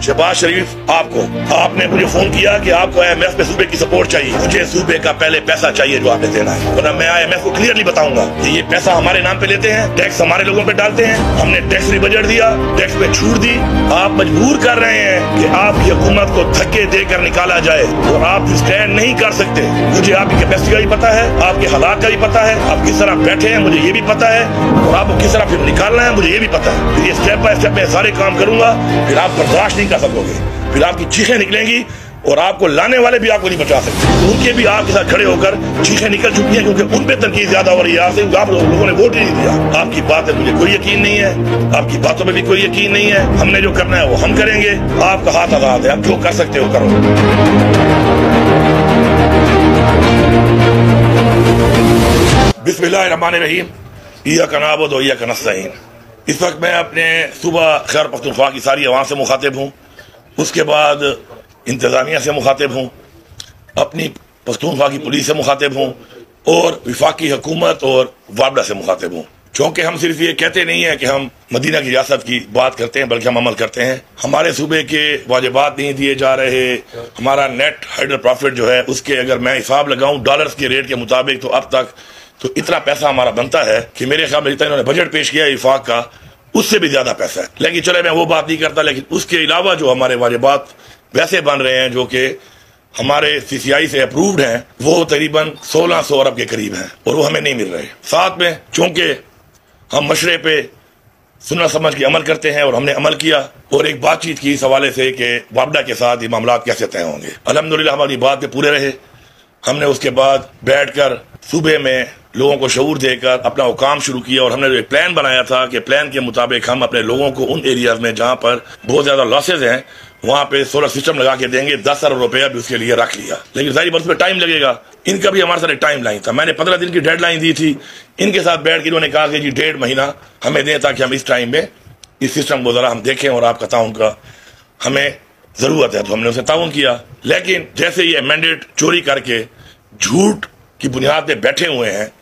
शहबाज शरीफ आपने मुझे फोन किया कि आपको IMF में सूबे की सपोर्ट चाहिए। मुझे सूबे का पहले पैसा चाहिए जो आपने देना है, वरना मैं IMF को क्लियरली बताऊंगा कि ये पैसा हमारे नाम पे लेते हैं, टैक्स हमारे लोगों पे डालते हैं। हमने टैक्स फ्री बजट दिया, टैक्स पे छूट दी। आप मजबूर कर रहे हैं कि आपकी हुकूमत को धक्के देकर निकाला जाए और आप स्टैंड नहीं कर सकते। मुझे आपकी कैपेसिटी का भी पता है, आपके हालात का भी पता है, आप किस तरह बैठे हैं मुझे ये भी पता है, और आपको किस तरह फिर निकालना है मुझे ये भी पता है। फिर ये स्टेप बाय स्टेप मैं सारे काम करूंगा, फिर आप बर्दाश्त नहीं कर सकोगे, फिर आपकी चीखें निकलेंगी और आपको लाने वाले भी आपको नहीं बचा सकते। उनके भी आपके साथ खड़े होकर चीखें निकल चुकी हैं, क्योंकि उन पे तनकीद ज्यादा हो रही है आपसे, आप लोगों ने वोट ही नहीं दिया। आपकी बात है मुझे कोई यकीन नहीं है, आपकी बातों में भी कोई यकीन नहीं है। हमने जो करना है वो हम करेंगे, आपका हाथ आजाद है, आप जो कर सकते हो करो। बिस्मिल्लाहिर्रहमानिर्रहीम, इय्याका नअबुदु व इय्याका नस्तईन। इस वक्त मैं अपने सूबा खैबर पख्तूनख्वा की सारी अवाम से मुखातिब हूँ, उसके बाद इंतजामिया से मुखातिब हूँ, अपनी पख्तूनख्वा की पुलिस से मुखातिब हूँ, और विफाकी हुकूमत और वाबडा से मुखातिब हूँ। चूँकि हम सिर्फ ये कहते नहीं हैं कि हम मदीना की रियासत की बात करते हैं, बल्कि हम अमल करते हैं। हमारे सूबे के वाजिबात नहीं दिए जा रहे, हमारा नेट हाइडल प्रॉफिट जो है उसके अगर मैं हिसाब लगाऊँ डॉलर्स के रेट के मुताबिक तो अब तक तो इतना पैसा हमारा बनता है कि मेरे ख्याल में जितना इन्होंने बजट पेश किया है इफाक का, उससे भी ज्यादा पैसा है। लेकिन चले मैं वो बात नहीं करता, लेकिन उसके अलावा जो हमारे वाजिबात वैसे बन रहे हैं जो कि हमारे CCI से अप्रूव्ड हैं, वो तकरीबन 1600 अरब के करीब हैं, और वो हमें नहीं मिल रहे। साथ में चूंकि हम मशरे पे सुनना समझ के अमल करते हैं, और हमने अमल किया और एक बातचीत की इस हवाले से कि वाबडा के साथ ये मामला कैसे तय होंगे। अल्हम्दुलिल्लाह हमारी बात पे पूरे रहे। हमने उसके बाद बैठकर सूबे में लोगों को शऊर देकर अपना वो काम शुरू किया, और हमने जो एक प्लान बनाया था कि प्लान के मुताबिक हम अपने लोगों को उन एरियाज में जहां पर बहुत ज्यादा लॉसेज हैं वहां पे सोलर सिस्टम लगा के देंगे। 10 अरब रुपया भी उसके लिए रख लिया, लेकिन सारी बस में टाइम लगेगा। इनका भी हमारे साथ एक टाइम लाइन था, मैंने 15 दिन की डेडलाइन दी थी। इनके साथ बैठ के इन्होंने कहा कि जी 1.5 महीना हमें दें ताकि हम इस टाइम में इस सिस्टम को जरा हम देखें और आपका ताउन का हमें जरूरत है। तो हमने उसे ताउन किया, लेकिन जैसे ये मैंडेट चोरी करके झूठ की बुनियाद पे बैठे हुए हैं,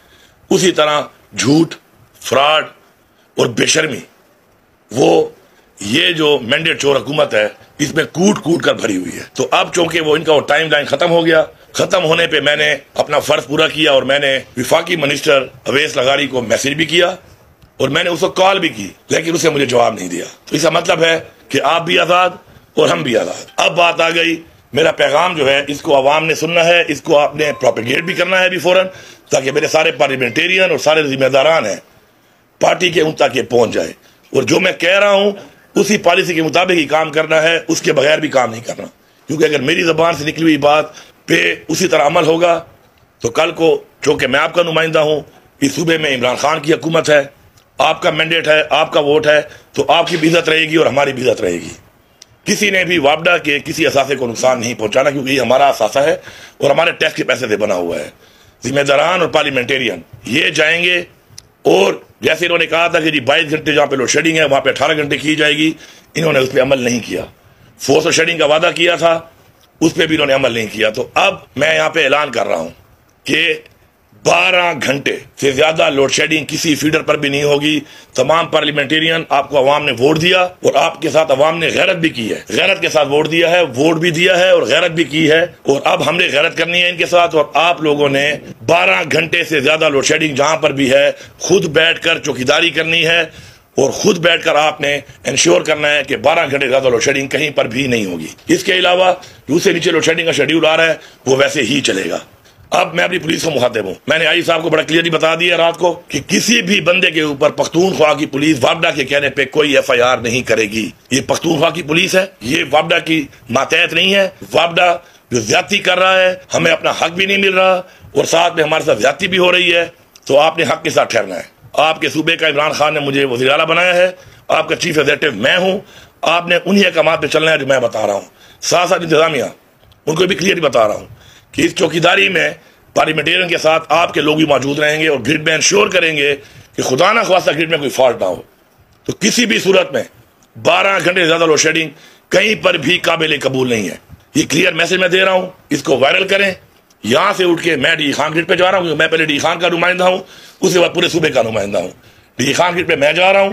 उसी तरह झूठ, फ्रॉड और बेशर्मी, वो ये जो मैंडेट चोर हुकूमत है इसमें कूट कूट कर भरी हुई है। तो अब चूंकि वो इनका वो टाइम लाइन खत्म हो गया, खत्म होने पे मैंने अपना फर्ज पूरा किया, और मैंने विफाकी मिनिस्टर अवैस लगारी को मैसेज भी किया और मैंने उसको कॉल भी की, लेकिन उसे मुझे जवाब नहीं दिया। तो इसका मतलब है कि आप भी आजाद और हम भी आजाद। अब बात आ गई, मेरा पैगाम जो है इसको आवाम ने सुनना है, इसको आपने प्रोपेगेट भी करना है अभी फौरन, ताकि मेरे सारे पार्लियामेंटेरियन और सारे जिम्मेदारान हैं पार्टी के उन तक ये पहुंच जाए, और जो मैं कह रहा हूं उसी पॉलिसी के मुताबिक ही काम करना है, उसके बगैर भी काम नहीं करना। क्योंकि अगर मेरी जबान से निकली हुई बात पे उसी तरह अमल होगा तो कल को, चूंकि मैं आपका नुमाइंदा हूं, इस सूबे में इमरान खान की हुकूमत है, आपका मैंडेट है, आपका वोट है, तो आपकी भी इज्जत रहेगी और हमारी भी इज्जत रहेगी। किसी ने भी वाबडा के किसी असासे को नुकसान नहीं पहुंचाना, क्योंकि ये हमारा असासा है और हमारे टैक्स के पैसे से बना हुआ है। जिम्मेदारान और पार्लियामेंटेरियन ये जाएंगे, और जैसे इन्होंने कहा था कि जी 22 घंटे जहां पे लोड शेडिंग है वहां पे 18 घंटे की जाएगी, इन्होंने उस पर अमल नहीं किया। फोर्स और शेडिंग का वादा किया था, उस पर भी इन्होंने अमल नहीं किया। तो अब मैं यहां पे ऐलान कर रहा हूं कि 12 घंटे से ज्यादा लोड शेडिंग किसी फीडर पर भी नहीं होगी। तमाम पार्लियामेंटेरियन, आपको अवाम ने वोट दिया और आपके साथ अवाम ने गैरत भी की है, गैरत के साथ वोट दिया है, वोट भी दिया है और गैरत भी की है, और अब हमने गैरत करनी है इनके साथ। और आप लोगों ने 12 घंटे से ज्यादा लोड शेडिंग जहां पर भी है खुद बैठकर चौकीदारी करनी है, और खुद बैठकर आपने इंश्योर करना है कि 12 घंटे ज्यादा लोड शेडिंग कहीं पर भी नहीं होगी। इसके अलावा दूसरे नीचे लोड शेडिंग का शेड्यूल आ रहा है, वो वैसे ही चलेगा। अब मैं अपनी पुलिस को मुखातिब हूं, मैंने आई साहब को बड़ा क्लियरली बता दिया रात को कि किसी भी बंदे के ऊपर पख्तूनख्वा की पुलिस वाबडा के कहने पे कोई FIR नहीं करेगी। ये पख्तूनख्वा की पुलिस है, ये वाबडा की मातहत नहीं है। वाबडा जो ज्यादती कर रहा है, हमें अपना हक भी नहीं मिल रहा और साथ में हमारे साथ ज्यादती भी हो रही है, तो आपने हक के साथ ठहरना है। आपके सूबे का इमरान खान ने मुझे वज़ीर आला बनाया है, आपका चीफ एग्जीक्यूटिव मैं हूं, आपने उन्हीं अहकामात पे चलना है जो मैं बता रहा हूं। साथ साथ इंतजामिया उनको भी क्लियरली बता रहा हूं कि इस चौकीदारी में पार्लियामेंटेरियन के साथ आपके लोग भी मौजूद रहेंगे और ग्रिड में इंश्योर करेंगे कि खुदा ना ख्वास्ता ग्रिड में कोई फॉल्ट ना हो। तो किसी भी सूरत में 12 घंटे से ज्यादा लोड शेडिंग कहीं पर भी काबिल कबूल नहीं है। ये क्लियर मैसेज मैं दे रहा हूं, इसको वायरल करें। यहां से उठ के मैं डी खान ग्रिड पे जा रहा हूं, मैं पहले डी खान का नुमाइंदा हूं, उसके बाद पूरे सूबे का नुमाइंदा हूं। डी खान ग्रिड पे मैं जा रहा हूं,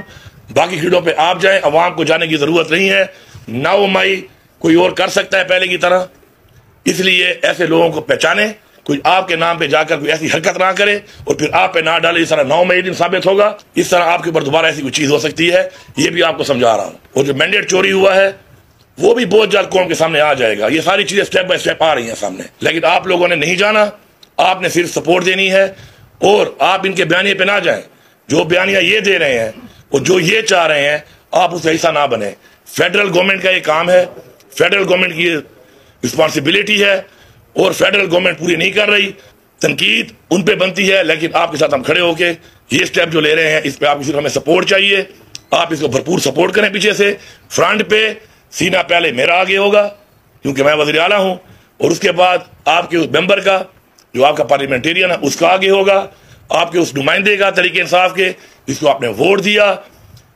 बाकी ग्रिडों पे आप जाएं, अवाम को जाने की जरूरत नहीं है। 9 मई कोई और कर सकता है पहले की तरह, इसलिए ऐसे लोगों को पहचाने, कोई आपके नाम पे जाकर कोई ऐसी हरकत ना करे और फिर आप पे ना डाले। इस तरह 9 मई दिन साबित होगा, इस तरह आपके ऊपर दोबारा ऐसी कोई चीज हो सकती है, ये भी आपको समझा रहा हूं। और जो मैंडेट चोरी हुआ है वो भी बहुत जल्द कौम के सामने आ जाएगा। ये सारी चीजें स्टेप बाय स्टेप आ रही हैं सामने, लेकिन आप लोगों ने नहीं जाना, आपने सिर्फ सपोर्ट देनी है और आप इनके बयानिए पे ना जाएं। जो बयानिया ये दे रहे हैं और जो ये चाह रहे हैं, आप उससे हिस्सा ना बने। फेडरल गवर्नमेंट का ये काम है, फेडरल गवर्नमेंट की रिस्पॉन्सिबिलिटी है और फेडरल गवर्नमेंट पूरी नहीं कर रही। तनकीद उन पे बनती है, लेकिन आपके साथ हम खड़े होके ये स्टेप जो ले रहे हैं, इस पे आपकी सिर्फ हमें सपोर्ट चाहिए। आप इसको भरपूर सपोर्ट करें पीछे से। फ्रंट पे सीना पहले मेरा आगे होगा क्योंकि मैं वज़ीर आला हूं, और उसके बाद आपके उस मेंबर का, जो आपका पार्लियामेंटेरियन है, उसका आगे होगा। आपके उस नुमाइंदे का, तरीके इंसाफ के, जिसको आपने वोट दिया,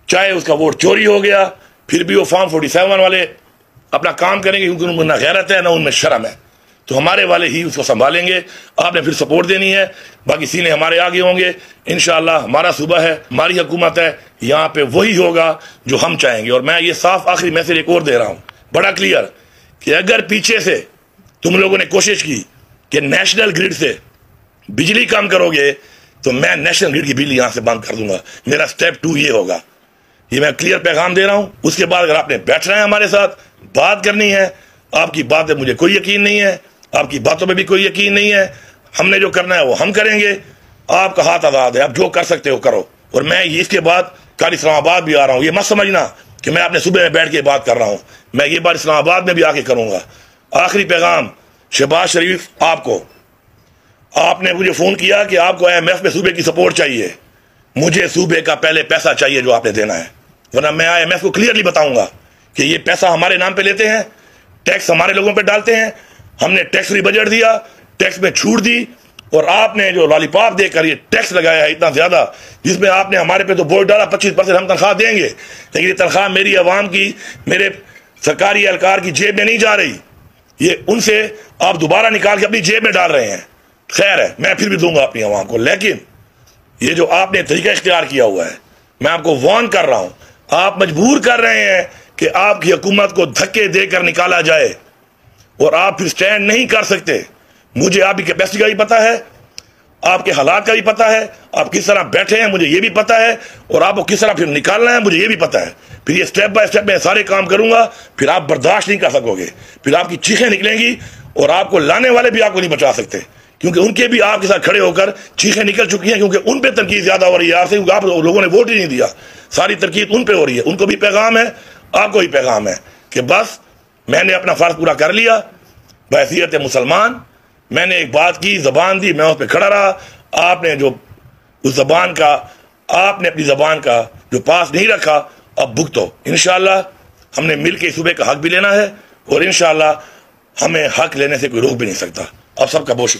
चाहे उसका वोट चोरी हो गया, फिर भी वो फॉर्म 47 वाले अपना काम करेंगे क्योंकि उनमें ना गैरत है ना उनमें शर्म है, तो हमारे वाले ही उसको संभालेंगे। आपने फिर सपोर्ट देनी है, बाकी सीने हमारे आगे होंगे इंशाअल्लाह। हमारा सूबा है, हमारी हुकूमत है, यहाँ पे वही होगा जो हम चाहेंगे। और मैं ये साफ आखिरी मैसेज एक और दे रहा हूँ, बड़ा क्लियर, कि अगर पीछे से तुम लोगों ने कोशिश की कि नेशनल ग्रिड से बिजली कम करोगे तो मैं नेशनल ग्रिड की बिजली यहाँ से बंद कर दूंगा। मेरा स्टेप 2 ये होगा, ये मैं क्लियर पैगाम दे रहा हूँ। उसके बाद अगर आपने बैठना है हमारे साथ, बात करनी है, आपकी बात पे मुझे कोई यकीन नहीं है, आपकी बातों पे भी कोई यकीन नहीं है, हमने जो करना है वो हम करेंगे। आपका हाथ आजाद है, आप जो कर सकते हो करो। और मैं इसके बाद कल इस्लामाबाद भी आ रहा हूँ, ये मत समझना कि मैं अपने सूबे में बैठ के बात कर रहा हूँ, मैं ये बात इस्लामाबाद में भी आके करूंगा। आखिरी पैगाम, शहबाज शरीफ, आपको, आपने मुझे फोन किया कि आपको IMF में सूबे की सपोर्ट चाहिए। मुझे सूबे का पहले पैसा चाहिए जो आपने देना है, वरना मैं IMF को क्लियरली बताऊंगा कि ये पैसा हमारे नाम पे लेते हैं, टैक्स हमारे लोगों पे डालते हैं, हमने टैक्स फ्री बजट दिया, टैक्स में छूट दी, और आपने जो लॉलीपॉप देकर ये टैक्स लगाया है इतना ज्यादा, जिसमें आपने हमारे पे तो बोझ डाला 25% हम तनख्वाह देंगे, लेकिन ये तनख्वाह मेरी आवाम की, मेरे सरकारी एहलकार की जेब में नहीं जा रही, ये उनसे आप दोबारा निकाल के अपनी जेब में डाल रहे हैं। खैर है, मैं फिर भी दूंगा अपनी आवाम को, लेकिन ये जो आपने तरीका इख्तियार किया हुआ है, मैं आपको वार्न कर रहा हूं, आप मजबूर कर रहे हैं कि आपकी हुकूमत को धक्के देकर निकाला जाए और आप फिर स्टैंड नहीं कर सकते। मुझे आपकी कैपेसिटी का भी पता है, आपके हालात का भी पता है, आप किस तरह बैठे हैं मुझे ये भी पता है, और आपको किस तरह फिर निकालना है मुझे ये भी पता है। फिर ये स्टेप बाय स्टेप मैं सारे काम करूंगा, फिर आप बर्दाश्त नहीं कर सकोगे, फिर आपकी चीखें निकलेंगी और आपको लाने वाले भी आपको नहीं बचा सकते, क्योंकि उनके भी आपके साथ खड़े होकर चीखें निकल चुकी हैं, क्योंकि उन पे तनकीद ज्यादा हो रही है आपसे, क्योंकि आप लोगों ने वोट ही नहीं दिया। सारी तनकीद उन पे हो रही है, उनको भी पैगाम है, आपको भी पैगाम है कि बस मैंने अपना फर्ज पूरा कर लिया बहैसियत मुसलमान। मैंने एक बात की, जबान दी, मैं उस पर खड़ा रहा। आपने जो उस जबान का, आपने अपनी जबान का जो पास नहीं रखा, अब भुगतो। इंशाअल्लाह हमने मिल के सूबे का हक भी लेना है और इंशाअल्लाह हमें हक लेने से कोई रोक भी नहीं सकता। अब सबका बहुत